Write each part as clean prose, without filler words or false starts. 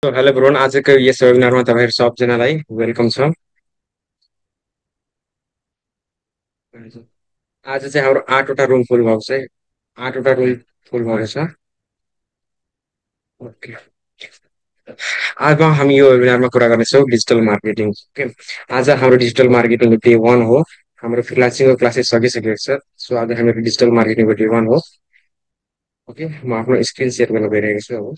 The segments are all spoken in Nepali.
हेलो ब्रोन आजको यस वेबिनारमा तपाईँहरू सबजनालाई वेलकम छ। आज चाहिँ हाम्रो 8 वटा रुम फुल भएको छ। 8 वटा रुम फुल भएको छ। ओके। आज हामी यो वेबिनारमा कुरा गर्नेछौँ डिजिटल मार्केटिङ। ओके। आज हाम्रो डिजिटल मार्केटिङको डे 1 हो। हाम्रो फ्रिलान्सिङको क्लासेस सकिसकेको छ। सो आज हाम्रो डिजिटल मार्केटिङको डे 1 हो। ओके, म आफ्नो स्क्रिन सेयर गर्न गइरहेको छु अब।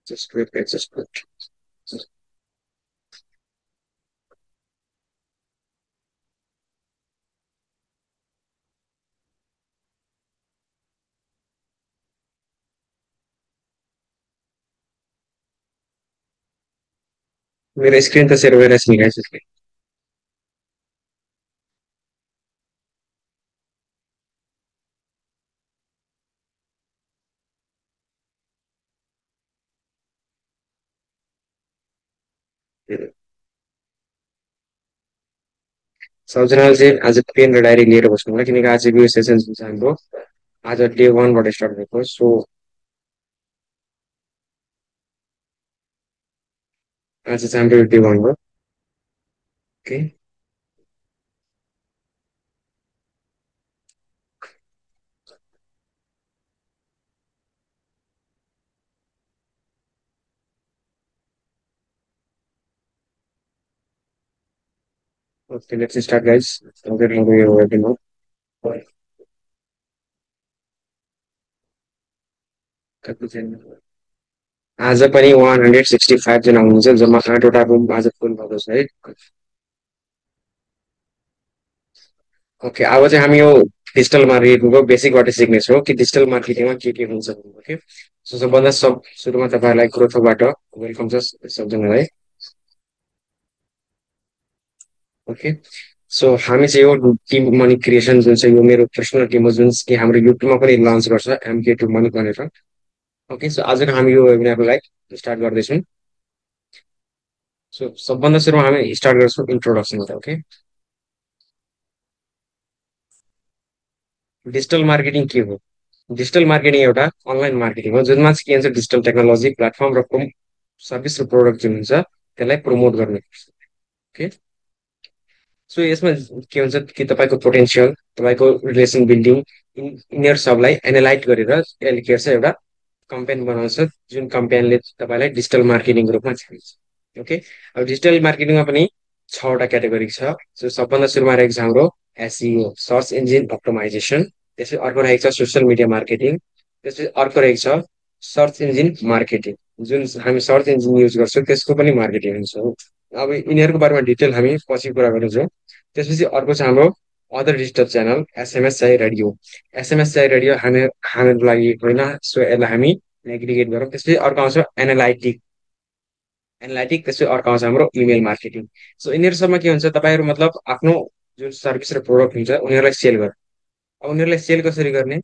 Just wait, just wait. मेरो स्क्रिन त सेयर भइरहेछ नि गाइस। सबजनाले चाहिँ आज पेन र डायरी लिएर बस्नु होला, किनकि आजको यो सेसन चाहिँ हाम्रो आज डे 1बाट स्टार्ट भएको। सो आज चाहिँ हाम्रो डे 1 हो। Okay. Okay, let's start guys. अगर हाम्रो यो वेबिनार कति चाहिँ आज पनि 165 जना हुनुहुन्छ, जम्मा 8 वटा रुम आज फुल भएको छ है। ओके, अब चाहिँ हामी यो डिजिटल मार्केटिङको बेसिकबाट सिक्नेछौँ कि डिजिटल मार्केटिङमा के हुन्छ। ओके। सो सबभन्दा सुरुमा तपाईँहरूलाई ग्रोथबाट वेलकम छ सबजनालाई। ओके। सो हामी चाहिँ यो टिम मनी क्रिएसन जुन चाहिँ यो मेरो पर्सनल टिम हो, जुन कि हाम्रो युट्युबमा पनि लन्च गर्छ MK2 मनी भनेर। ओके। सो आजको हामी यो वेबिनारलाई स्टार्ट गर्दैछौँ। सो सबभन्दा सुरुमा हामी स्टार्ट गर्छौँ इन्ट्रोडक्सनबाट। ओके। डिजिटल मार्केटिङ के हो? डिजिटल मार्केटिङ एउटा अनलाइन मार्केटिङ हो जुनमा चाहिँ के हुन्छ, डिजिटल टेक्नोलोजी प्लेटफर्म र सर्भिस र प्रोडक्ट जुन हुन्छ त्यसलाई प्रमोट गर्नुपर्छ। ओके। सो यसमा के हुन्छ कि तपाईँको पोटेन्सियल, तपाईँको रिलेसन बिल्डिङ, यिनीहरू सबलाई एनालाइज गरेर यसले के गर्छ, एउटा कम्पेन बनाउँछ जुन कम्पेनले तपाईँलाई डिजिटल मार्केटिङको रूपमा चाहिन्छ। ओके। अब डिजिटल मार्केटिङमा पनि 6 वटा क्याटेगोरी छ। सो सबभन्दा सुरुमा रहेको छ हाम्रो SEO, सर्च इन्जिन अप्टिमाइजेसन। त्यसपछि अर्को रहेको छ सोसियल मिडिया मार्केटिङ। त्यसपछि अर्को रहेको छ सर्च इन्जिन मार्केटिङ, जुन हामी सर्च इन्जिन युज गर्छौँ त्यसको पनि मार्केटिङ हुन्छ। अब यिनीहरूको बारेमा डिटेल हामी पछि कुरा गर्नेछौँ। त्यसपछि अर्को छ हाम्रो other digital channel, SMSI radio. SMSI radio हाम्रो लागि होइन, सो यसलाई हामी एग्रिगेट गरौँ। त्यसपछि अर्को आउँछ एनालाइटिक, त्यसपछि अर्को आउँछ हाम्रो इमेल मार्केटिङ। सो यिनीहरू सबमा के हुन्छ, तपाईँहरू मतलब आफ्नो जुन सर्भिस र प्रोडक्ट हुन्छ उनीहरूलाई सेल गर्नु। अब उनीहरूलाई सेल कसरी गर्ने?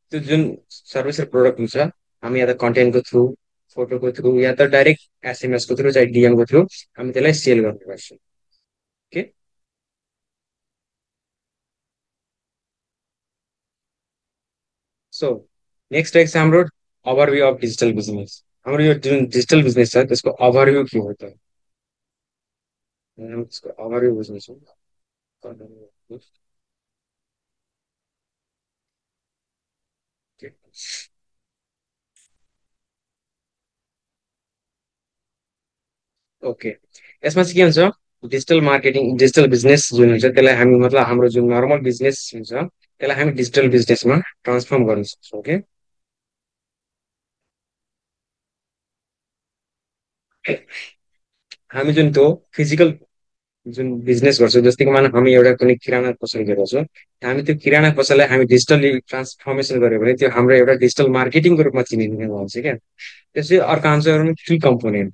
त्यो जुन सर्भिस र प्रोडक्ट हुन्छ हामी या त कन्टेन्टको थ्रु, फोटोको थ्रु, या त डाइरेक्ट SMS को थ्रु, चाहे DM को थ्रु हामी त्यसलाई सेल गर्ने गर्छौँ। ओके। सो नेक्स्ट रहेको छ हाम्रो ओभरभ्यू अफ डिजिटल बिजनेस। हाम्रो यो जुन डिजिटल बिजनेस छ त्यसको ओभरभ्यू के हो त? हामी त्यसको ओभरभ्यू बुझ्नेछौँ। ओके। यसमा चाहिँ के हुन्छ, डिजिटल मार्केटिङ, डिजिटल बिजनेस जुन हुन्छ त्यसलाई हामी मतलब हाम्रो जुन नर्मल बिजनेस हुन्छ त्यसलाई हामी डिजिटल बिजनेसमा ट्रान्सफर्म गर्न सक्छौँ। ओके। हामी जुन त्यो फिजिकल जुन बिजनेस गर्छौँ, जस्तै कि मान हामी एउटा कुनै किराना पसल गरेको छौँ, हामी त्यो किराना पसललाई हामी डिजिटली ट्रान्सफर्मेसन गर्यो भने त्यो हाम्रो एउटा डिजिटल मार्केटिङको रूपमा चिनिने हुन्छ क्या। त्यसै अर्को आन्सर की कम्पोनेन्ट,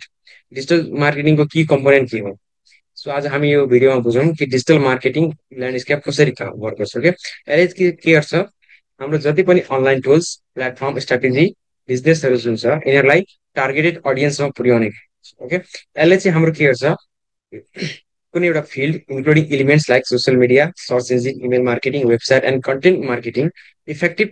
डिजिटल मार्केटिङको की कम्पोनेन्ट के हो। सो आज हामी यो भिडियोमा बुझौँ कि डिजिटल मार्केटिङ ल्यान्डस्केप कसरी वर्क गर्छ क्या। यसले के गर्छ, हाम्रो जति पनि अनलाइन टुल्स, प्लेटफर्म, स्ट्राटेजी, बिजनेसहरू जुन छ यिनीहरूलाई टार्गेटेड अडियन्समा पुर्याउने। ओके, यसले चाहिँ हाम्रो के गर्छ, कुनै एउटा field including elements like social media, search engine, email marketing, website and content marketing, effective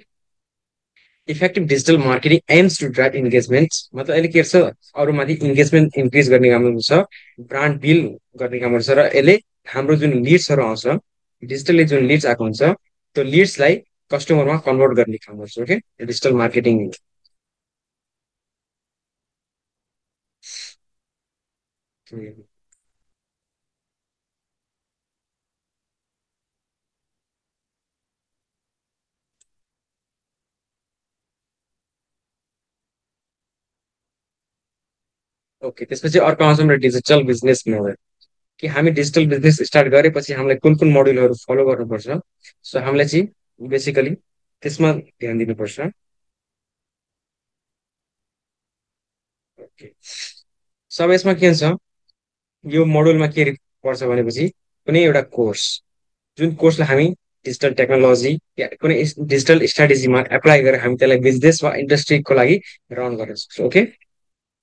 effective digital marketing aims to drive engagement. मतलब यसले के गर्छ, अरूमाथि इन्गेजमेन्ट इन्क्रिज गर्ने काम गर्छ, ब्रान्ड बिल्ड गर्ने काम गर्छ, र यसले हाम्रो जुन लिड्सहरू आउँछ, डिजिटलले जुन लिड्स आएको हुन्छ त्यो लिड्सलाई कस्टमरमा कन्भर्ट गर्ने काम गर्छ। Okay, digital marketing. ओके, त्यसपछि अर्को आउँछ हाम्रो डिजिटल बिजनेस मोडल, कि हामी डिजिटल बिजनेस स्टार्ट गरेपछि हामीलाई कुन कुन मोड्युलहरू फलो गर्नुपर्छ। सो हामीलाई चाहिँ बेसिकली त्यसमा ध्यान दिनुपर्छ। ओके, सब यसमा के हुन्छ, यो मोडुलमा के पर्छ भनेपछि कुनै एउटा कोर्स, जुन कोर्सलाई हामी डिजिटल टेक्नोलोजी या कुनै डिजिटल स्ट्राटेजीमा एप्लाई गरेर हामी त्यसलाई बिजनेस वा इन्डस्ट्रीको लागि रन गर्न सक्छौँ। ओके,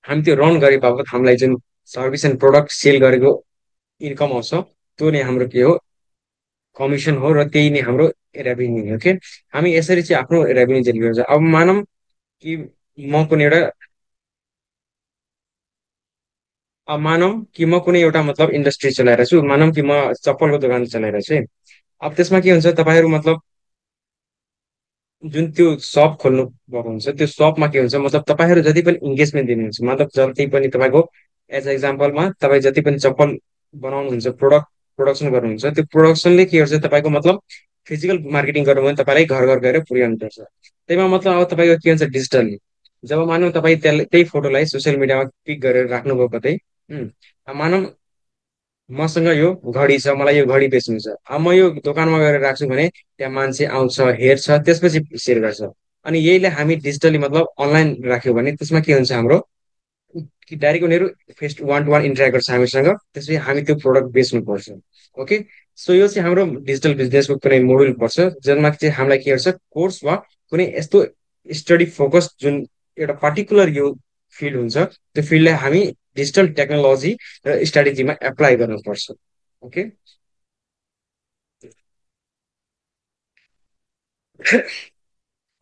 हामी त्यो रन गरे बापत हामीलाई जुन सर्भिस एन्ड प्रोडक्ट सेल गरेको इन्कम आउँछ त्यो नै हाम्रो के हो, कमिसन हो, र त्यही नै हाम्रो रेभेन्यू हो। ओके, हामी यसरी चाहिँ आफ्नो रेभेन्यू जेनेरेट गर्छ। अब मानौँ कि म कुनै एउटा अब मानौँ कि म कुनै एउटा मतलब इन्डस्ट्री चलाइरहेको छु, मानौँ कि म चप्पलको दोकान चलाइरहेको छु है। अब त्यसमा के हुन्छ, तपाईँहरू मतलब जुन त्यो सप खोल्नु भएको हुन्छ त्यो सपमा के हुन्छ, मतलब तपाईँहरू जति पनि इन्गेजमेन्ट दिनुहुन्छ, मतलब जति पनि तपाईँको एज इक्जाम्पलमा तपाईँ जति पनि चप्पल बनाउनुहुन्छ, प्रोडक्सन गर्नुहुन्छ, त्यो प्रोडक्सनले के गर्छ, तपाईँको मतलब फिजिकल मार्केटिङ गर्नु भने तपाईँलाई घर घर गएर पुर्याउनु पर्छ। त्यहीमा मतलब अब तपाईँको के हुन्छ, डिजिटल्ली जब मानौँ तपाईँ त्यही फोटोलाई सोसियल मिडियामा पिक गरेर राख्नुभयो कतै, अब मानौँ मसँग यो घडी छ, मलाई यो घडी बेच्नु छ, अब म यो दोकानमा गएर राख्छु भने त्यहाँ मान्छे आउँछ, हेर्छ, त्यसपछि सेल गर्छ। अनि यहीलाई हामी डिजिटली मतलब अनलाइन राख्यो भने त्यसमा के हुन्छ, हाम्रो कि डाइरेक्ट उनीहरू face one to one interact गर्छ हामीसँग, त्यसपछि हामी त्यो प्रोडक्ट बेच्नुपर्छ। ओके, सो यो चाहिँ हाम्रो डिजिटल बिजनेसको कुनै मोडुल पर्छ जसमा चाहिँ हामीलाई के गर्छ, कोर्स वा कुनै यस्तो स्टडी फोकस जुन एउटा पर्टिकुलर यो फिल्ड हुन्छ त्यो फिल्डलाई हामी डिजिटल टेक्नोलोजी र स्ट्राटेजीमा एप्लाई गर्नुपर्छ। ओके,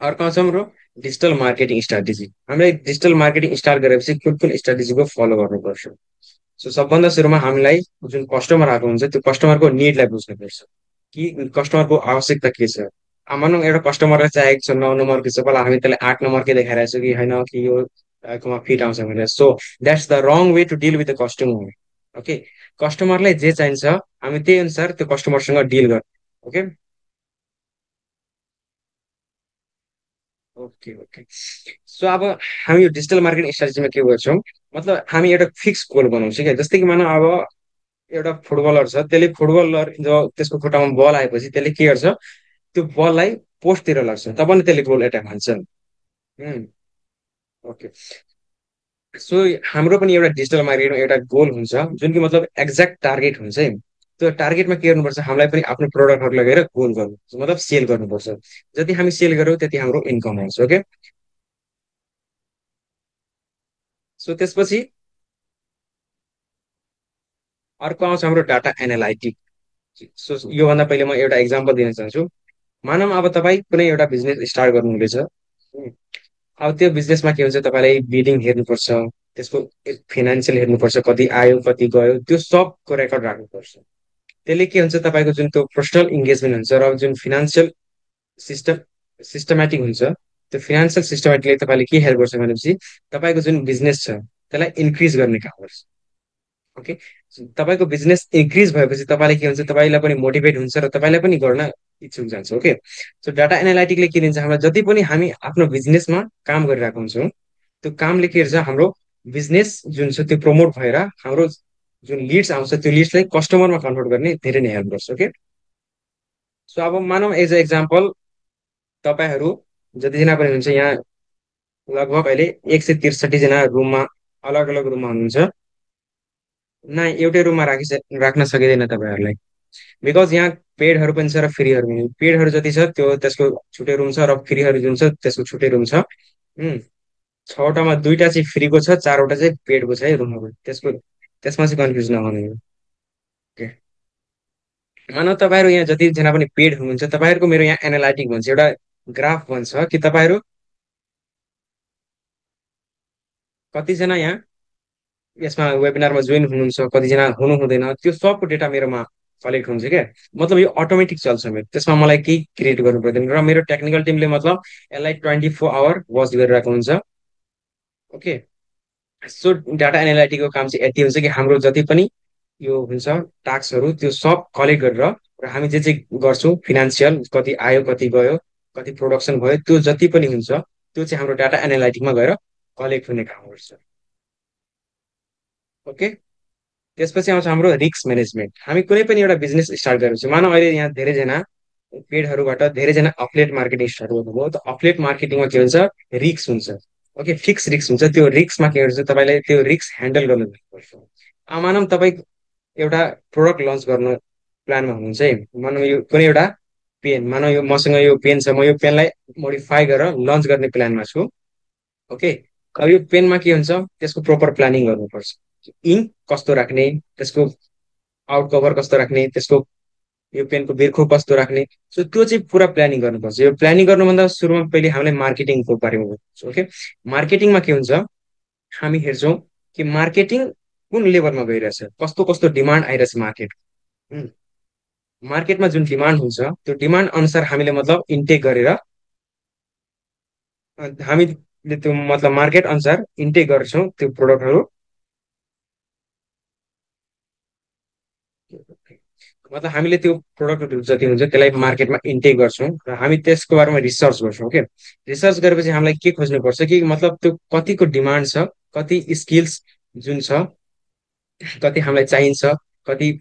अर्को आउँछ हाम्रो डिजिटल मार्केटिङ स्ट्राटेजी। हामीले डिजिटल मार्केटिङ स्टार्ट गरेपछि कुन कुन स्ट्राटेजीको फलो गर्नुपर्छ। सो सबभन्दा सुरुमा हामीलाई जुन कस्टमर आएको हुन्छ त्यो कस्टमरको निडलाई बुझ्नुपर्छ कि कस्टमरको आवश्यकता के छ। अब भनौँ एउटा कस्टमरलाई चाहिएको छ 9 नम्बरको चप्पल, हामी त्यसलाई 8 नम्बरकै देखाइरहेको छ कि होइन कि यो तपाईँकोमा फिट आउँछ भनेर। So that's the wrong way to deal with the customer. Okay, कस्टमरलाई जे चाहिन्छ हामी त्यही अनुसार त्यो कस्टमरसँग डिल गर्छौँ। Okay, okay, okay. सो अब हामी यो डिजिटल मार्केटिङ स्ट्राटेजीमा के गर्छौँ, मतलब हामी एउटा फिक्स गोल बनाउँछौँ क्या। जस्तै कि मानौँ अब एउटा फुटबलर छ, त्यसले फुटबलर जो त्यसको खुट्टामा बल आएपछि त्यसले के गर्छ, त्यो बललाई पोस्टतिर लाग्छ, तब नि त्यसले गोल एटेम्प हान्छ। ओके, सो हाम्रो पनि एउटा डिजिटल मार्केटमा एउटा गोल हुन्छ जुन कि मतलब एक्ज्याक्ट टार्गेट हुन्छ है। त्यो टार्गेटमा के गर्नुपर्छ, हामीलाई पनि आफ्नो प्रोडक्टहरू लगेर गोल गर्नुपर्छ, मतलब सेल गर्नुपर्छ। जति हामी सेल गरौँ त्यति हाम्रो इन्कम आउँछ। ओके, सो त्यसपछि अर्को आउँछ हाम्रो डाटा एनालाइटिक। सो योभन्दा पहिले म एउटा इक्जाम्पल दिन चाहन्छु। मानौँ अब तपाईँ कुनै एउटा बिजनेस स्टार्ट गर्नुहुँदैछ, अब त्यो बिजनेसमा के हुन्छ, तपाईँलाई बिडिङ हेर्नुपर्छ, त्यसको फिनान्सियल हेर्नुपर्छ, कति आयो कति गयो त्यो सबको रेकर्ड राख्नुपर्छ। त्यसले के हुन्छ, तपाईँको जुन त्यो पर्सनल इङ्गेजमेन्ट हुन्छ र जुन फिनान्सियल सिस्टम सिस्टमेटिक हुन्छ, त्यो फिनान्सियल सिस्टमेटिकले तपाईँले के हेल्प गर्छ भनेपछि तपाईँको जुन बिजनेस छ त्यसलाई इन्क्रिज गर्ने काम गर्छ। ओके, तपाईँको बिजनेस इन्क्रिज भएपछि तपाईँलाई के हुन्छ, तपाईँलाई पनि मोटिभेट हुन्छ र तपाईँलाई पनि गर्न इच्छुक जान्छ। ओके, सो डाटा एनालाइटिकले के दिन्छ, हामीलाई जति पनि हामी आफ्नो बिजनेसमा काम गरिरहेको हुन्छौँ त्यो कामले के गर्छ, हाम्रो बिजनेस जुन छ त्यो प्रमोट भएर हाम्रो जुन लिड्स आउँछ त्यो लिड्सलाई कस्टमरमा कन्भर्ट गर्ने धेरै नै हेल्प गर्छ। ओके, सो अब मानौ एज अ एक्जाम्पल तपाईँहरू जतिजना पनि हुनुहुन्छ यहाँ लगभग अहिले 163 जना रुममा अलग अलग रुममा हुनुहुन्छ। न एउटै रुममा राख्न सकिँदैन तपाईँहरूलाई, बिकज यहाँ पेडहरू पनि छ र फ्रीहरू पनि। पेडहरू जति छ त्यो त्यसको छुट्टै रुम छ र फ्रीहरू जुन छ त्यसको छुट्टै रुम छ। उम्, 6वटामा 2टा चाहिँ फ्रीको छ, 4वटा चाहिँ पेडको छ है रुमहरू। त्यसमा चाहिँ कन्फ्युज नहुनु। ओके, मानव तपाईँहरू यहाँ जतिजना पनि पेड हुनुहुन्छ तपाईँहरूको मेरो यहाँ एनालाइटिक भन्छ, एउटा ग्राफ भन्छ कि तपाईँहरू कतिजना यहाँ यसमा वेबिनारमा जोइन हुनुहुन्छ, कतिजना हुनु हुँदैन, त्यो सबको डेटा मेरोमा कलेक्ट हुन्छ क्या। मतलब यो अटोमेटिक चल्छ मेरो, त्यसमा मलाई केही क्रिएट गर्नु पर्दैन र मेरो टेक्निकल टिमले मतलब यसलाई 24 आवर वाच गरिरहेको हुन्छ। ओके, सो डाटा एनालाइटिकको काम चाहिँ यति हुन्छ कि हाम्रो जति पनि यो हुन्छ टास्कहरू त्यो सब कलेक्ट गरेर र हामी जे चाहिँ गर्छौँ फिनान्सियल कति आयो कति गयो कति प्रोडक्सन भयो त्यो जति पनि हुन्छ त्यो चाहिँ हाम्रो डाटा एनालाइटिकमा गएर कलेक्ट हुने काम गर्छ। ओके, त्यसपछि आउँछ हाम्रो रिस्क म्यानेजमेन्ट। हामी कुनै पनि एउटा बिजनेस स्टार्ट गरेपछि मानव अहिले यहाँ धेरैजना पेडहरूबाट धेरैजना अफलेट मार्केटिङ स्टार्ट गर्नुभयो, त अफलेट मार्केटिङमा के हुन्छ, रिस्क हुन्छ। ओके, फिक्स रिस्क हुन्छ। त्यो रिस्कमा के हुन्छ, तपाईँले त्यो रिस्क ह्यान्डल गर्नुपर्छ। मानव तपाईँ एउटा प्रोडक्ट लन्च गर्न प्लानमा हुनुहुन्छ है, मानव यो कुनै एउटा पेन, मानव यो मसँग यो पेन छ, म यो पेनलाई मोडिफाई गरेर लन्च गर्ने प्लानमा छु। ओके, अब यो पेनमा के हुन्छ, त्यसको प्रोपर प्लानिङ गर्नुपर्छ। इङ्क कस्तो राख्ने, त्यसको आउट कभर कस्तो राख्ने, त्यसको यो पेनको बिर्खो कस्तो राख्ने, सो त्यो चाहिँ पुरा प्लानिङ गर्नुपर्छ। यो प्लानिङ गर्नुभन्दा सुरुमा पहिले हामीलाई मार्केटिङको बारेमा बुझ्नुपर्छ। ओके, मार्केटिङमा के हुन्छ, हामी हेर्छौँ कि मार्केटिङ कुन लेभलमा गइरहेछ, कस्तो कस्तो डिमान्ड आइरहेछ मार्केट। मार्केटमा जुन डिमान्ड हुन्छ त्यो डिमान्ड अनुसार हामीले मतलब इन्टेक गरेर हामीले त्यो मतलब मार्केट अनुसार इन्टेक गर्छौँ त्यो प्रोडक्टहरू। मतलब हामीले त्यो प्रोडक्टहरू जति हुन्छ त्यसलाई मार्केटमा इन्टेक गर्छौँ र हामी त्यसको बारेमा रिसर्च गर्छौँ। ओके, रिसर्च गरेपछि हामीलाई के खोज्नुपर्छ कि मतलब त्यो कतिको डिमान्ड छ, कति स्किल्स जुन छ, कति हामीलाई चाहिन्छ, कति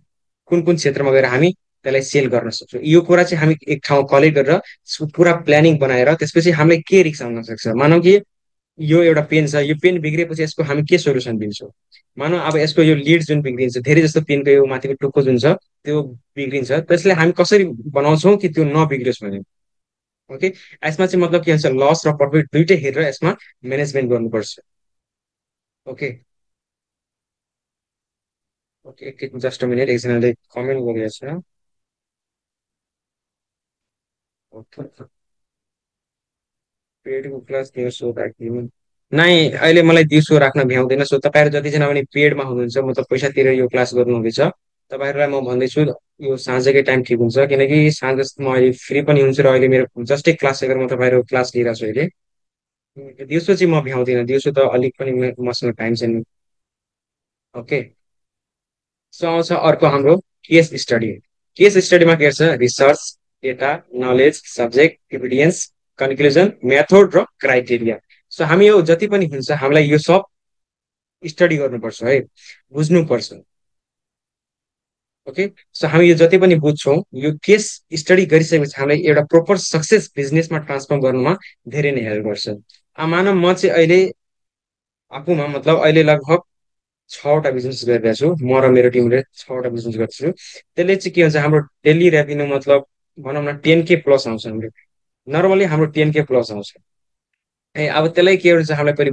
कुन कुन क्षेत्रमा गएर हामी त्यसलाई सेल गर्न सक्छौँ। यो कुरा चाहिँ हामी एक ठाउँ कलेक्ट गरेर त्यसको पुरा प्लानिङ बनाएर त्यसपछि हामीलाई के रिस्क आउन सक्छ। मानौ कि यो एउटा पेन छ, यो पेन बिग्रिएपछि यसको हामी के सोल्युसन दिन्छौँ। मानौ अब यसको यो लिड जुन बिग्रिन्छ, धेरै जस्तो पेनको यो माथिको टुक्को जुन छ त्यो बिग्रिन्छ, त्यसलाई हामी कसरी बनाउँछौँ कि त्यो नबिग्रियोस् भने। ओके, यसमा चाहिँ मतलब के हुन्छ, लस र प्रफिट दुइटै हेरेर यसमा म्यानेजमेन्ट गर्नुपर्छ। Okay, okay, just a minute, एकजनाले कमेन्ट गरिरहेछ। ओके, पेडको क्लास दिउँसो राखिदिनु। नै, अहिले मलाई दिउँसो राख्न भ्याउँदैन। सो तपाईँहरू जतिजना पनि पेडमा हुनुहुन्छ मतलब पैसा तिरेर यो क्लास गर्नुहुँदैछ, तपाईँहरूलाई म भन्दैछु यो साँझकै टाइम ठिक हुन्छ, किनकि साँझ म अहिले फ्री पनि हुन्छु र अहिले मेरो जस्तै क्लास सकेर म तपाईँहरू क्लास लिइरहेको छु अहिले। दिउँसो चाहिँ म भ्याउँदिनँ, दिउँसो त अलिक पनि मसँग टाइम छैन। ओके, सो आउँछ अर्को हाम्रो केस स्टडी। केस स्टडीमा के छ, research, data, knowledge, subject, evidence, conclusion, method र क्राइटेरिया। सो हामी यो जति पनि हुन्छ हामीलाई यो सब स्टडी गर्नुपर्छ है, बुझ्नुपर्छ। ओके, सो हामी यो जति पनि बुझ्छौँ यो केस स्टडी गरिसकेपछि हामीलाई एउटा प्रोपर सक्सेस बिजनेसमा ट्रान्सफर्म गर्नुमा धेरै नै हेल्प गर्छ। मानव म चाहिँ अहिले आफूमा मतलब अहिले लगभग 6वटा बिजनेस गरिरहेको छु, म र मेरो टिमले 6वटा बिजनेस गर्छु। त्यसले चाहिँ के हुन्छ, हाम्रो डेली रेभेन्यू मतलब भनौँ न 10K प्लस आउँछ हाम्रो। नर्मली हाम्रो 10K प्लस आउँछ। अब त्यसलाई के हुन्छ, हामीलाई पहिले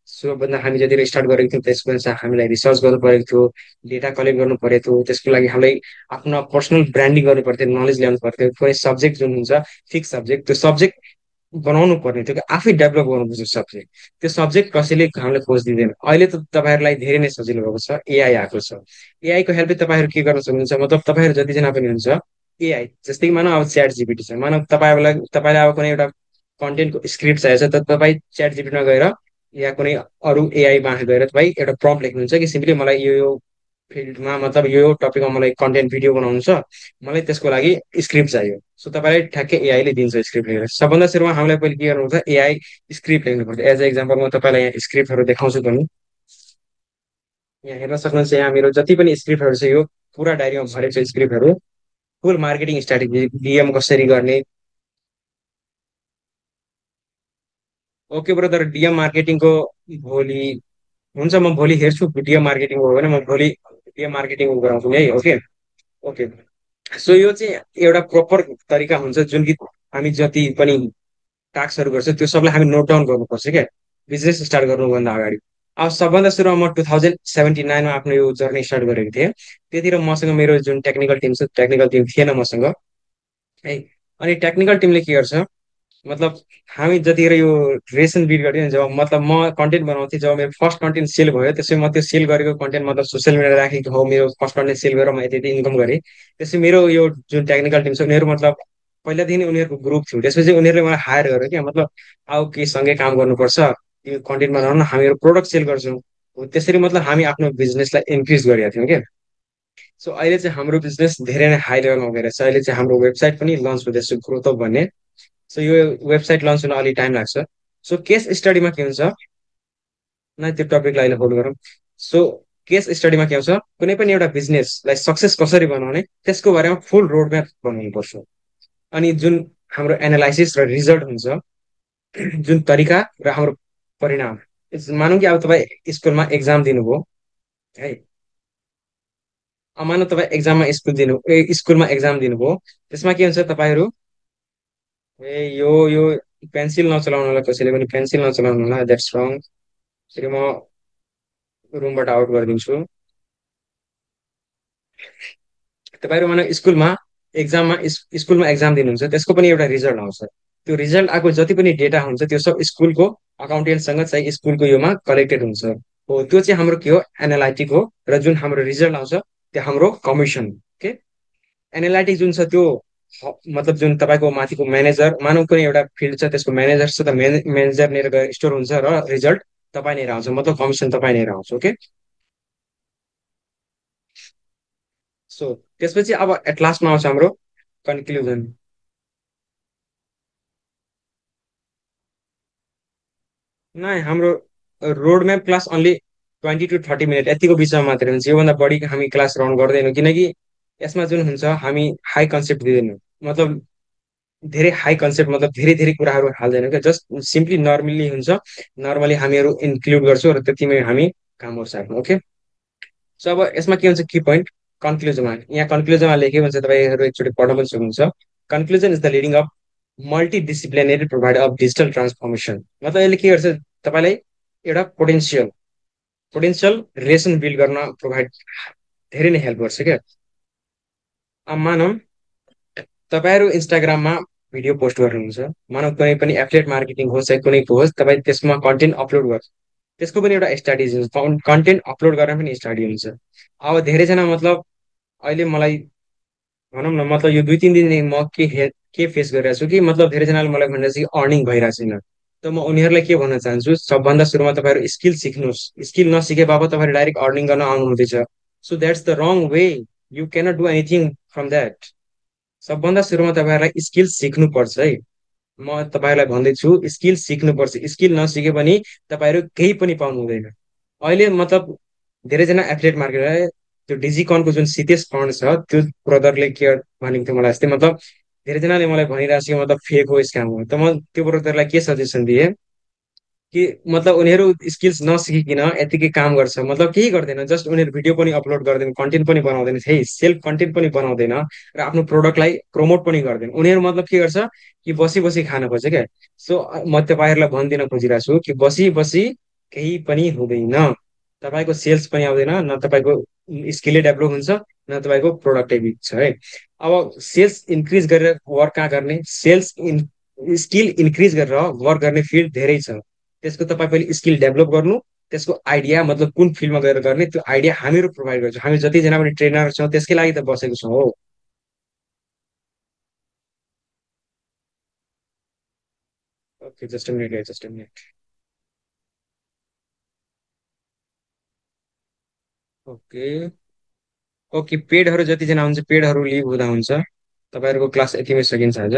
सबभन्दा हामी जति स्टार्ट गरेको थियौँ त्यसको अनुसार हामीलाई रिसर्च गर्नु परेको थियो, डेटा कलेक्ट गर्नु परेको थियो, त्यसको लागि हामीलाई आफ्नो पर्सनल ब्रान्डिङ गर्नु पर्थ्यो, नलेज ल्याउनु पर्थ्यो। कुनै सब्जेक्ट जुन हुन्छ फिक्स सब्जेक्ट, त्यो सब्जेक्ट बनाउनु पर्ने थियो कि आफै डेभलप गर्नुपर्छ सब्जेक्ट। त्यो सब्जेक्ट कसैले हामीलाई खोज दिँदैन। अहिले त तपाईँहरूलाई धेरै नै सजिलो भएको छ, एआई आएको छ। एआईको हेल्पले तपाईँहरू के गर्न सक्नुहुन्छ, मतलब तपाईँहरू जतिजना पनि हुन्छ एआई जस्तै कि मानव अब च्याट जिपिटी छ, मानव तपाईँलाई अब कुनै एउटा कन्टेन्टको स्क्रिप्ट चाहिएको छ त तपाईँ च्याट जिपिटीमा गएर या कुनै अरू एआईमा गएर तपाईँ एउटा प्रम्प्ट लेख्नुहुन्छ कि सिम्पली मलाई यो फिल्डमा मतलब यो टपिकमा मलाई कन्टेन्ट भिडियो बनाउनु छ, मलाई त्यसको लागि स्क्रिप्ट चाहियो। सो तपाईँलाई ठ्याक्कै एआईले दिन्छ स्क्रिप्ट लेखेर। सबभन्दा सुरुमा हामीलाई पहिले के गर्नुपर्छ, एआई स्क्रिप्ट लेख्नुपर्छ। एज अ एक्जाम्पल म तपाईँलाई यहाँ स्क्रिप्टहरू देखाउँछु पनि। यहाँ हेर्न सक्नुहुन्छ, यहाँ मेरो जति पनि स्क्रिप्टहरू छ यो पुरा डायरीमा भरेको छ स्क्रिप्टहरू। फुल मार्केटिङ स्ट्राटेजी, डिएम कसरी गर्ने। ओके ब्रदर, डिएम मार्केटिङको भोलि हुन्छ, म भोलि हेर्छु डिएम मार्केटिङ हो भने म भोलि डिएम मार्केटिङ गराउँछु है। ओके। ओके। सो यो चाहिँ एउटा प्रोपर तरिका हुन्छ जुन कि हामी जति पनि टास्कहरू गर्छ त्यो सबलाई हामी नोट डाउन गर्नुपर्छ क्या, बिजनेस स्टार्ट गर्नुभन्दा अगाडि। अब सबभन्दा सुरुमा म 2079मा आफ्नो यो जर्नी स्टार्ट गरेको थिएँ। त्यतिखेर मसँग मेरो जुन टेक्निकल टिम छ, टेक्निकल टिम थिएन मसँग है। अनि टेक्निकल टिमले के गर्छ, मतलब हामी जतिखेर यो रिलेसन बिल्ड गर्थ्यौँ नि, जब मतलब म कन्टेन्ट बनाउँथेँ, जब मेरो फर्स्ट कन्टेन्ट सेल भयो त्यसपछि म त्यो सेल गरेको कन्टेन्ट मतलब सोसियल मिडिया राखेँ कि हो मेरो फर्स्ट कन्टेन्ट सेल गरेर म यति यति इन्कम गरेँ। त्यसपछि मेरो यो जुन टेक्निकल टिम छ उनीहरू मतलब पहिलादेखि नै उनीहरूको ग्रुप थियो, त्यसपछि उनीहरूले मलाई हायर गर्यो क्या, मतलब अब के सँगै काम गर्नुपर्छ, यो कन्टेन्ट बनाउन हामीहरू प्रोडक्ट सेल गर्छौँ। हो त्यसरी मतलब हामी आफ्नो बिजनेसलाई इन्क्रिज गरेका थियौँ क्या। सो अहिले चाहिँ हाम्रो बिजनेस धेरै नै हाई लेभलमा गएर छ। अहिले चाहिँ हाम्रो वेबसाइट पनि लन्च हुँदैछ, ग्रोथ अप भन्ने। सो यो वेबसाइट लन्च हुन अलिक टाइम लाग्छ। सो केस स्टडीमा के हुन्छ, न त्यो टपिकलाई अहिले होल्ड गरौँ। सो केस स्टडीमा के हुन्छ, कुनै पनि एउटा बिजनेसलाई सक्सेस कसरी बनाउने त्यसको बारेमा फुल रोड म्याप बनाउनु पर्छ। अनि जुन हाम्रो एनालाइसिस र रिजल्ट हुन्छ, जुन तरिका र हाम्रो परिणाम, मानौँ कि अब तपाईँ स्कुलमा एक्जाम दिनुभयो है। अब मानौँ तपाईँ स्कुलमा एक्जाम दिनुभयो, त्यसमा के हुन्छ तपाईँहरू ए यो पेन्सिल नचलाउनु होला, कसैले पनि पेन्सिल नचलाउनु होला, द्याट्स रङ। फेरि म रुमबाट आउट गरिदिन्छु। तपाईँहरू मानव स्कुलमा एक्जाम दिनुहुन्छ, त्यसको पनि एउटा रिजल्ट आउँछ। त्यो रिजल्ट आएको जति पनि डेटा हुन्छ त्यो सब स्कुलको अकाउन्टेन्टसँग चाहिँ स्कुलको योमा कलेक्टेड हुन्छ। हो त्यो चाहिँ हाम्रो के हो, एनालाइटिक हो। र जुन हाम्रो रिजल्ट आउँछ त्यो हाम्रो कमिसन। ओके। एनालाइटिक जुन छ त्यो मतलब जुन तपाईँको माथिको म्यानेजर, मानव कुनै एउटा फिल्ड छ त्यसको म्यानेजर छ, त म्यानेजर लिएर गएर स्टोर हुन्छ र रिजल्ट तपाईँ लिएर आउँछ, मतलब कमिसन तपाईँ लिएर आउँछ। ओके। सो त्यसपछि अब एट लास्टमा आउँछ हाम्रो कन्क्लुजन। नै हाम्रो road map class only 20 to 30 minute यतिको बिचमा मात्रै हुन्छ, योभन्दा बढी हामी क्लास राउन्ड गर्दैनौँ, किनकि यसमा जुन हुन्छ हामी हाई कन्सेप्ट दिँदैनौँ। मतलब धेरै हाई कन्सेप्ट मतलब धेरै धेरै कुराहरू हाल्दैनौँ क्या, जस्ट सिम्पली नर्मली हुन्छ। नर्मली हामीहरू इन्क्लुड गर्छौँ र त्यतिमै हामी काम गर्छ आफ्नो। ओके। सो अब यसमा के हुन्छ कि पोइन्ट, कन्क्लुजनमा यहाँ कन्क्लुजनमा लेखेको हुन्छ, तपाईँहरू एकचोटि पढ्न पनि सक्नुहुन्छ। Conclusion is the leading of multidisciplinary provider of digital transformation. मतलब यसले के गर्छ, तपाईँलाई एउटा पोटेन्सियल रिलेसन बिल्ड गर्न प्रोभाइड धेरै नै हेल्प गर्छ क्या। अब मानौँ तपाईँहरू इन्स्टाग्राममा भिडियो पोस्ट गर्नुहुन्छ, मानव कुनै पनि एफिलिएट मार्केटिङ होस् या कुनै होस्, तपाईँ त्यसमा कन्टेन्ट अपलोड गर्छ, त्यसको पनि एउटा स्ट्राटेजी हुन्छ, कन्टेन्ट अपलोड गर्न पनि स्ट्राटेजी हुन्छ। अब धेरैजना मतलब अहिले मलाई भनौँ न, मतलब यो 2-3 दिन म के फेस गरिरहेको छु कि मतलब धेरैजनाले मलाई भनिरहेको छ कि अर्निङ भइरहेको छैन। त म उनीहरूलाई के भन्न चाहन्छु, सबभन्दा सुरुमा तपाईँहरू स्किल सिक्नुहोस्। स्किल नसिके बापत तपाईँहरू डाइरेक्ट अर्निङ गर्न आउनु हुँदैछ, so that's the wrong way. You cannot do anything from that. सबभन्दा सुरुमा तपाईँहरूलाई स्किल सिक्नुपर्छ है। म तपाईँहरूलाई भन्दैछु स्किल सिक्नुपर्छ, स्किल नसिके पनि तपाईँहरू केही पनि पाउनु हुँदैन। अहिले मतलब धेरैजना एथलेट मार्केट, त्यो डिजिकनको जुन सितेश कर्ण छ त्यो ब्रदरले के भनेको थियो मलाई अस्ति, मतलब धेरैजनाले मलाई भनिरहेको छ कि मतलब फेक हो, स्क्याम हो। त म त्यो ब्रदरलाई के सजेसन दिएँ कि मतलब उनीहरू स्किल्स नसिकिकन यतिकै काम गर्छ, मतलब केही गर्दैन, जस्ट उनीहरू भिडियो पनि अपलोड गर्दैन, कन्टेन्ट पनि बनाउँदैन, है सेल्फ कन्टेन्ट पनि बनाउँदैन र आफ्नो प्रोडक्टलाई प्रमोट पनि गर्दैन। उनीहरू मतलब के गर्छ कि बसी बसी खान खोज्छ क्या। सो म तपाईँहरूलाई भनिदिन खोजिरहेको छु कि बसी बसी केही पनि हुँदैन। तपाईँको सेल्स पनि आउँदैन, न तपाईँको स्किलै डेभलप हुन्छ, न तपाईँको प्रोडक्टै बिग्छ है। अब सेल्स इन्क्रिज गरेर वर्क कहाँ गर्ने, स्किल इन्क्रिज गरेर वर्क गर्ने फिल्ड धेरै छ। त्यसको तपाईँ पहिले स्किल डेभलप गर्नु, त्यसको आइडिया मतलब कुन फिल्डमा गएर गर्ने त्यो आइडिया हामीहरू प्रोभाइड गर्छौँ। हामी जतिजना पनि ट्रेनर छौँ त्यसकै लागि त बसेको छौँ हो। Okay, just a minute, just a minute. Okay. Okay, पेडहरू जतिजना हुन्छ पेडहरू लिभ हुँदा हुन्छ। तपाईँहरूको क्लास यतिमै सकिन्छ आज।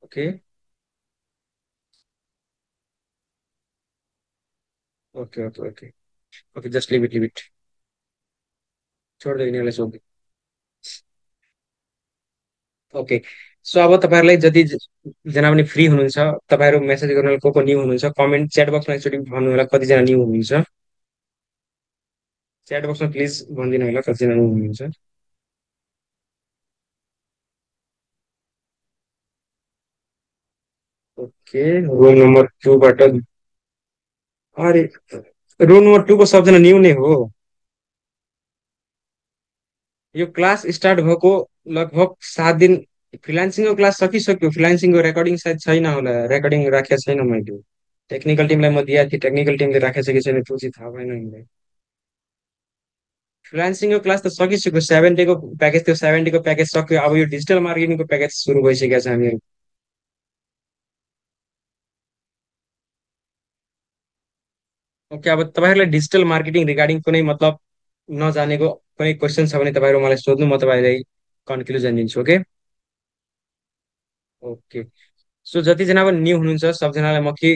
Okay. Okay. Okay. Okay. Okay just leave it छोड्दै यिनीहरूलाई सोध्दै ओके सो अब तपाईँहरूलाई जति जना पनि फ्री हुनुहुन्छ तपाईँहरू मेसेज गर्नु को न्यू हुनुहुन्छ कमेन्ट च्याट बक्समा एकचोटि भन्नु होला कतिजना न्यू हुनुहुन्छ च्याट बक्समा प्लिज भनिदिनु होला कतिजना न्यू हुनुहुन्छ ओके रोल नम्बर 2बाट अरे रोल नम्बर 2 को सबजना न्यू नै हो यो क्लास स्टार्ट भएको लगभग 7 दिन फ्रिलान्सिङको क्लास सकिसक्यो फ्रिलान्सिङको रेकर्डिङ सायद छैन होला रेकर्डिङ राखेको छैन मैले टेक्निकल टिमलाई म दिएको थिएँ टेक्निकल टिमले राखेको छ कि छैन त्यो चाहिँ थाहा भएन मलाई फ्रिलान्सिङको क्लास त सकिसक्यो 7 डेको प्याकेज थियो 7 डेको प्याकेज सक्यो अब यो डिजिटल मार्केटिङको प्याकेज सुरु भइसकेको छ हामीहरू ओके अब तपाईँहरूलाई डिजिटल मार्केटिङ रिगार्डिङ कुनै मतलब नजानेको कुनै क्वेसन छ भने तपाईँहरू मलाई सोध्नु म तपाईँलाई कन्क्लुजन दिन्छु ओके ओके सो जतिजना पनि न्यू हुनुहुन्छ सबजनालाई म के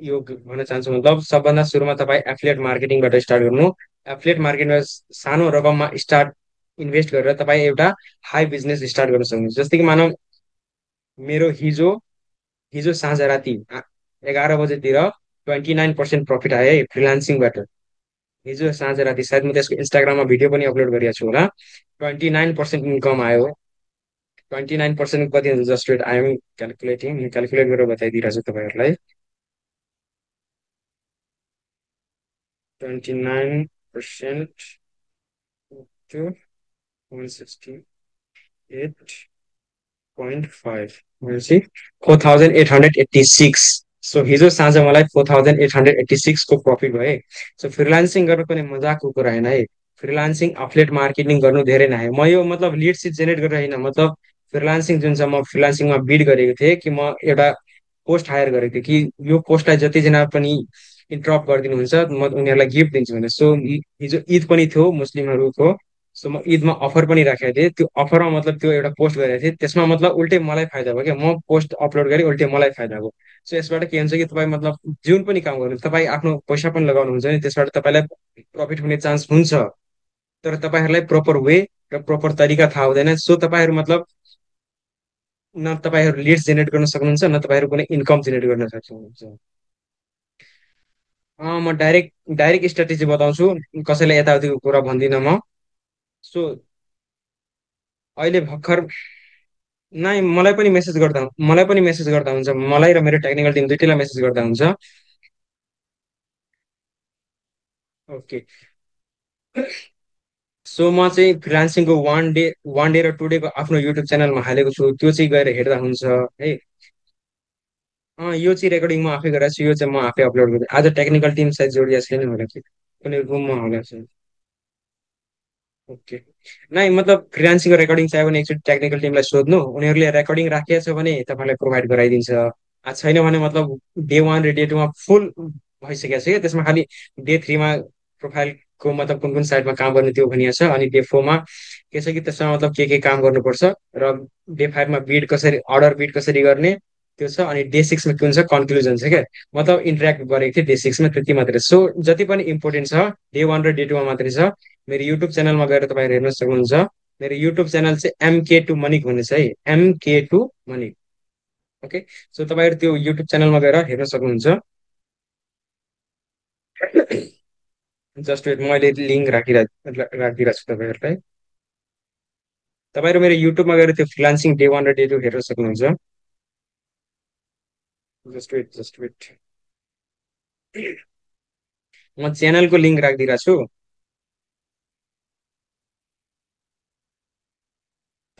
यो भन्न चाहन्छु मतलब सबभन्दा सुरुमा तपाईँ एफिलिएट मार्केटिङबाट स्टार्ट गर्नु एफिलिएट मार्केटिङमा सानो रकममा स्टार्ट इन्भेस्ट गरेर तपाईँ एउटा हाई बिजनेस स्टार्ट गर्न सक्नुहुन्छ जस्तै कि मानव मेरो हिजो हिजो साँझ राति 11 बजेतिर 29% प्रफिट आयो है फ्रिलान्सिङबाट हिजो साँझ राति सायद म त्यसको इन्स्टाग्राममा भिडियो पनि अपलोड गरिरहेको छु होला 29% इन्कम आयो 29% कति हुन्छ just wait I'm calculating calculate गरेर बताइदिइरहेको छु तपाईँहरूलाई 29% टु 168.5 भनेपछि 4886 सो हिजो साँझ मलाई 4886 को प्रफिट भयो सो फ्रिलान्सिङ गर्नु पनि मजाको कुरा होइन है फ्रिलान्सिङ अफलेट मार्केटिङ गर्नु धेरै नै म यो मतलब लिड सिट जेनेरेट गरेर होइन मतलब फ्रिलान्सिङ जुन छ म फ्रिलान्सिङमा बिड गरेको थिएँ कि म एउटा पोस्ट हायर गरेको थिएँ कि यो पोस्टलाई जतिजना पनि इन्टरप्ट गरिदिनुहुन्छ म उनीहरूलाई गिफ्ट दिन्छु भने सो हिजो ईद पनि थियो मुस्लिमहरूको सो म ईदमा अफर पनि राखेको थिएँ त्यो अफरमा मतलब त्यो एउटा पोस्ट गरेको थिएँ त्यसमा मतलब उल्टै मलाई फाइदा भयो क्या म पोस्ट अपलोड गरेँ उल्टै मलाई फाइदा भयो सो यसबाट के हुन्छ कि तपाईँ मतलब जुन पनि काम गर्नु तपाईँ आफ्नो पैसा पनि लगाउनुहुन्छ नि त्यसबाट तपाईँलाई प्रफिट हुने चान्स हुन्छ तर तपाईँहरूलाई प्रपर वे र प्रपर तरिका थाहा हुँदैन सो तपाईँहरू मतलब न तपाईँहरू लिड्स जेनेरेट गर्न सक्नुहुन्छ न तपाईँहरू कुनै इन्कम जेनेरेट गर्न सक्नुहुन्छ म डाइरेक्ट डाइरेक्ट स्ट्राटेजी बताउँछु कसैलाई यताउतिको कुरा भन्दिनँ म सो अहिले भर्खर नै मलाई पनि मेसेज गर्दा हुन्छ मलाई र मेरो टेक्निकल टिम दुइटैलाई मेसेज गर्दा हुन्छ ओके सो म चाहिँ फ्रिलान्सिङको 1 डे र 2 डेको आफ्नो युट्युब च्यानलमा हालेको छु त्यो चाहिँ गएर हेर्दा हुन्छ है यो चाहिँ रेकर्डिङ म आफै गरेर छु यो चाहिँ म आफै अपलोड गर्छु आज टेक्निकल टिम सायद जोडिया छैन होला कि कुनै रुममा होला छ ओके नै मतलब फ्रिलान्सिङको रेकर्डिङ चाहियो भने एकचोटि टेक्निकल टिमलाई सोध्नु उनीहरूले रेकर्डिङ राखिएको छ भने तपाईँलाई प्रोभाइड गराइदिन्छ छैन भने मतलब डे 1 र डे 2मा फुल भइसकेको छ क्या त्यसमा खालि डे 3मा प्रोफाइलको मतलब कुन कुन साइडमा काम गर्ने त्यो भनिएको छ अनि डे 4मा के छ कि त्यसमा मतलब के काम गर्नुपर्छ र डे 5मा बिड कसरी अर्डर बिड कसरी गर्ने त्यो छ अनि डे 6मा के हुन्छ कन्क्लुजन छ क्या मतलब इन्टरेक्ट गरेको थिएँ डे 6मा त्यति मात्रै सो जति पनि इम्पोर्टेन्ट छ डे 1 र डे 2मा मात्रै छ मेरो युट्युब च्यानलमा गएर तपाईँहरू हेर्न सक्नुहुन्छ मेरो युट्युब च्यानल चाहिँ MK2 मनिक भन्ने छ है MK2 मनिक ओके सो तपाईँहरू त्यो युट्युब च्यानलमा गएर हेर्न सक्नुहुन्छ जस्ट वेट मैले लिङ्क राखिदिरहेको छु तपाईँहरूलाई तपाईँहरू मेरो युट्युबमा गएर त्यो फ्रिलान्सिङ डे 1 र डे 2 हेर्न सक्नुहुन्छ जस्ट वेट म च्यानलको लिङ्क राखिदिरहेको छु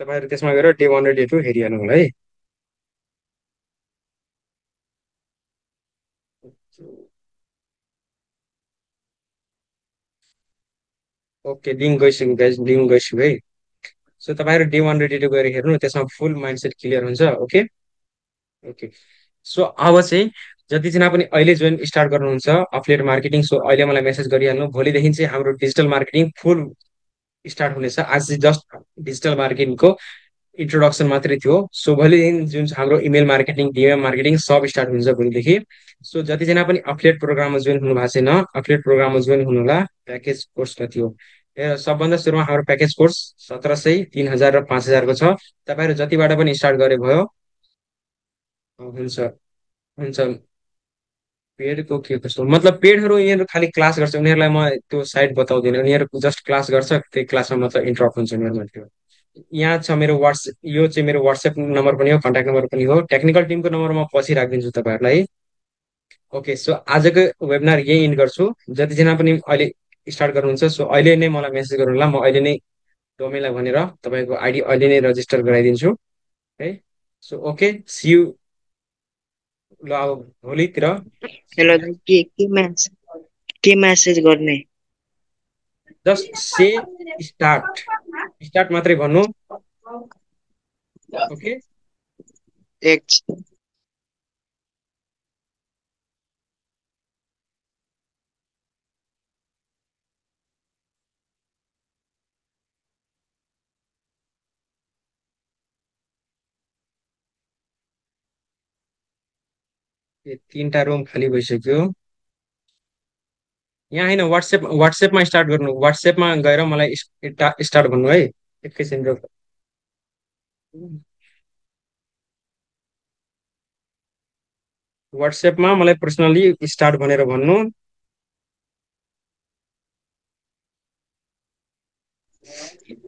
तपाईँहरू त्यसमा गएर डे 1 र डे 2 हेरिहाल्नु होला है ओके लिङ्क गइसक्यो गाइज लिङ्क गइसक्यो है सो तपाईँहरू डे 1 र डे 2 गएर हेर्नु त्यसमा फुल माइन्डसेट क्लियर हुन्छ ओके ओके सो अब चाहिँ जतिजना पनि अहिले जोइन स्टार्ट गर्नुहुन्छ अफलेट मार्केटिङ सो अहिले मलाई मेसेज गरिहाल्नु भोलिदेखि चाहिँ हाम्रो डिजिटल मार्केटिङ फुल स्टार्ट हुनेछ आज चाहिँ जस्ट डिजिटल मार्केटिङको इन्ट्रोडक्सन मात्रै थियो। सो भोलिदेखि जुन चाहिँ हाम्रो इमेल मार्केटिङ, डिएम मार्केटिङ सब स्टार्ट हुन्छ भोलिदेखि। सो जतिजना पनि अफिलिएट प्रोग्राममा जोइन हुनु भएको छैन, अफिलिएट प्रोग्राममा जोइन हुनुहोला। प्याकेज कोर्समा थियो सबभन्दा सुरुमा हाम्रो प्याकेज कोर्स 1700, 3000 र 5000 को छ। तपाईँहरू जतिबाट पनि स्टार्ट गरे भयो। हुन्छ हुन्छ। पेडको के कस्तो मतलब, पेडहरू यिनीहरू खालि क्लास गर्छ, उनीहरूलाई म त्यो साइट बताउँदिनँ, उनीहरू जस्ट क्लास गर्छ, त्यही क्लासमा मतलब इन्टरप्ट हुन्छ उनीहरूमा त्यो। यहाँ छ मेरो वाट्स, यो चाहिँ मेरो वाट्सएप नम्बर पनि हो, कन्ट्याक्ट नम्बर पनि हो। टेक्निकल टिमको नम्बर म पछि राखिदिन्छु तपाईँहरूलाई। ओके, सो आजको वेबिनार यही इन्ड गर्छु। जतिजना पनि अहिले स्टार्ट गर्नुहुन्छ, सो अहिले नै मलाई मेसेज गर्नुहोला, म अहिले नै डोमेनलाई भनेर तपाईँको आइडी अहिले नै रजिस्टर गराइदिन्छु है। So okay, see you. ल अब भोलितिर हेलो दाइ, के म्यासेज गर्ने? जस्ट से स्टार्ट, स्टार्ट मात्रै भन्नु। ओके, एक यो 3टा रुम खाली भइसक्यो। यहाँ होइन, वाट्सएपमा स्टार्ट गर्नु, वाट्सएपमा गएर मलाई स्टार्ट भन्नु है। एकैछिन रुक। वाट्सएपमा मलाई पर्सनली स्टार्ट भनेर भन्नु।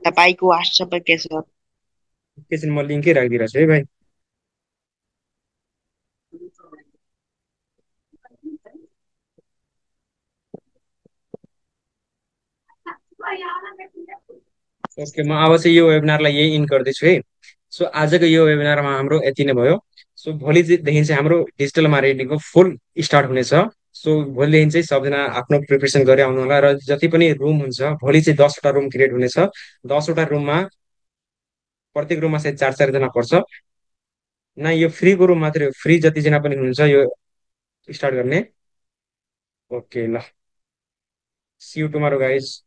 तपाईँको वाट्सएप के छ? एकैछिन म लिङ्कै राखिदिइरहेको छु है भाइ। ओके, म अब चाहिँ यो वेबिनारलाई यही इन गर्दैछु है। सो आजको यो वेबिनारमा हाम्रो यति नै भयो। सो भोलिदेखि चाहिँ हाम्रो डिजिटल मार्केटिङको फुल स्टार्ट हुनेछ। सो भोलिदेखि चाहिँ सबजना आफ्नो प्रिपरेसन गरी आउनु होला, र जति पनि रुम हुन्छ भोलि चाहिँ 10वटा रुम क्रिएट हुनेछ। 10वटा रुममा प्रत्येक रुममा चाहिँ 4-4जना पर्छ। न यो फ्रीको रुम मात्रै हो, फ्री जतिजना पनि हुनुहुन्छ यो स्टार्ट गर्ने। ओके ल, सी यू टुमारो गाइज।